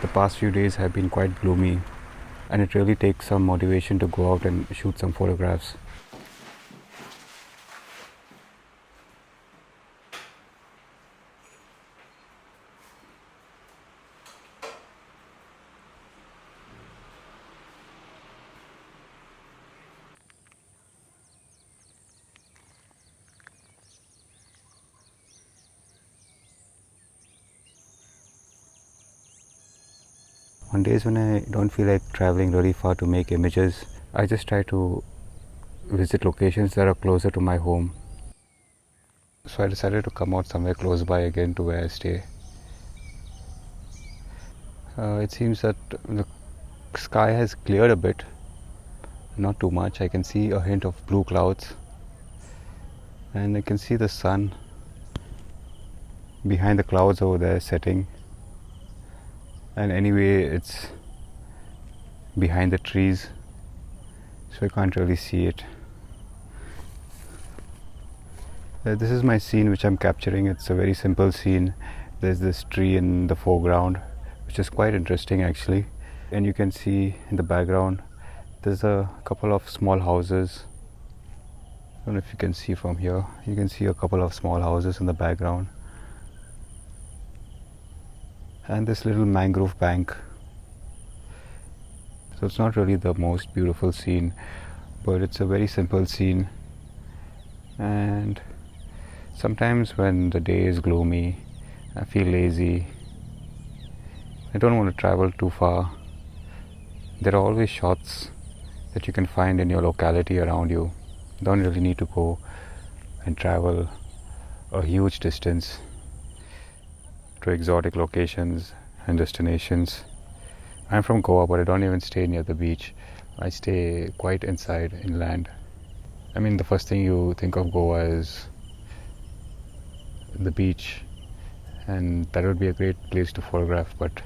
The past few days have been quite gloomy, and it really takes some motivation to go out and shoot some photographs. On days when I don't feel like traveling really far to make images, I just try to visit locations that are closer to my home. So I decided to come out somewhere close by again to where I stay. It seems that the sky has cleared a bit, not too much. I can see a hint of blue clouds, and I can see the sun behind the clouds over there setting. And anyway, it's behind the trees, so I can't really see it. This is my scene which I'm capturing. It's a very simple scene. There's this tree in the foreground, which is quite interesting actually. And you can see in the background there's a couple of small houses. I don't know if you can see from here. You can see a couple of small houses in the background. And this little mangrove bank. So it's not really the most beautiful scene, but it's a very simple scene. And sometimes when the day is gloomy, I feel lazy, I don't want to travel too far, there are always shots that you can find in your locality around you. You don't really need to go and travel a huge distance to exotic locations and destinations. I'm from Goa, but I don't even stay near the beach. I stay quite inside inland. I mean, the first thing you think of Goa is the beach, and that would be a great place to photograph, but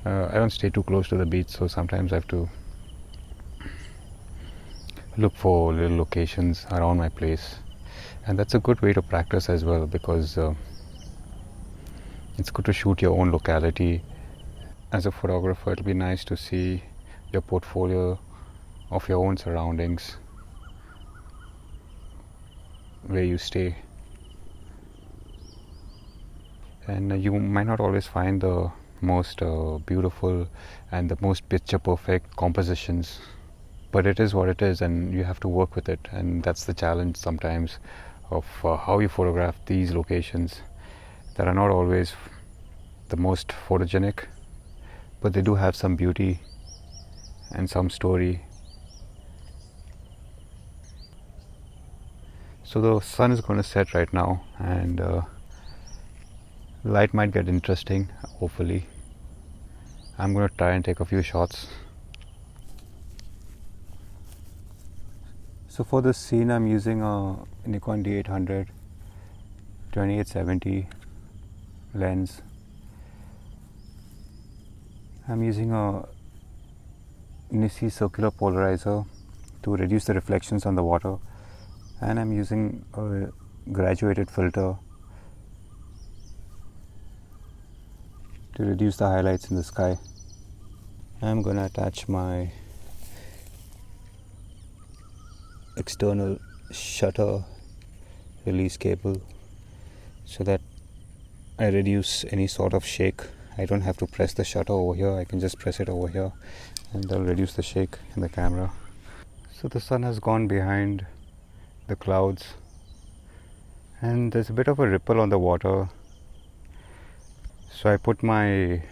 I don't stay too close to the beach, so sometimes I have to look for little locations around my place. And that's a good way to practice as well, because it's good to shoot your own locality. As a photographer, it'll be nice to see your portfolio of your own surroundings, where you stay. And you might not always find the most beautiful and the most picture perfect compositions, but it is what it is, and you have to work with it. And that's the challenge sometimes of how you photograph these locations that are not always the most photogenic, but they do have some beauty and some story. So the sun is going to set right now, and light might get interesting, hopefully. I'm going to try and take a few shots. So for this scene, I'm using a Nikon D800 2870 lens. I'm using a NiSi circular polarizer to reduce the reflections on the water, and I'm using a graduated filter to reduce the highlights in the sky. I'm going to attach my external shutter release cable so that I reduce any sort of shake. I don't have to press the shutter over here, I can just press it over here, and that'll reduce the shake in the camera. So the sun has gone behind the clouds, and there's a bit of a ripple on the water. So I put my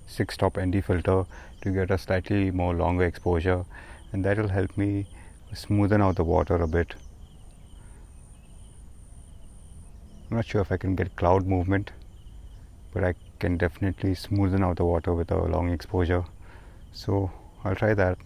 6-stop ND filter to get a slightly more longer exposure, and that will help me smoothen out the water a bit. I'm not sure if I can get cloud movement, but I can definitely smoothen out the water with a long exposure. So I'll try that.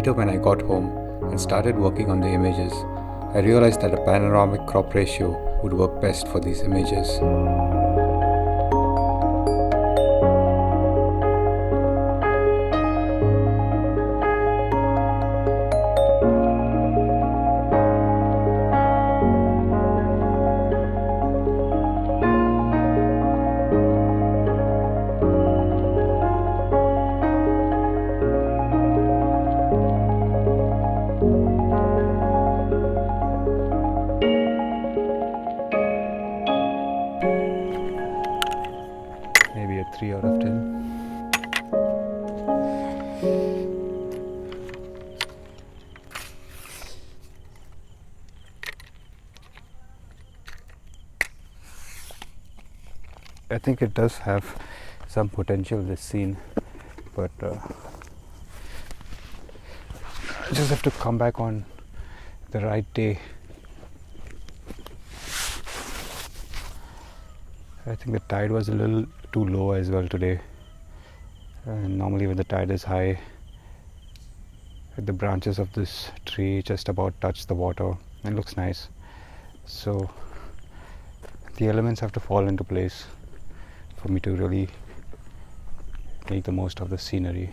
Later, when I got home and started working on the images, I realized that a panoramic crop ratio would work best for these images. Maybe a 3 out of 10. I think it does have some potential, this scene, but I just have to come back on the right day. I think the tide was a little too low as well today, and normally when the tide is high, the branches of this tree just about touch the water. It looks nice, so the elements have to fall into place for me to really make the most of the scenery.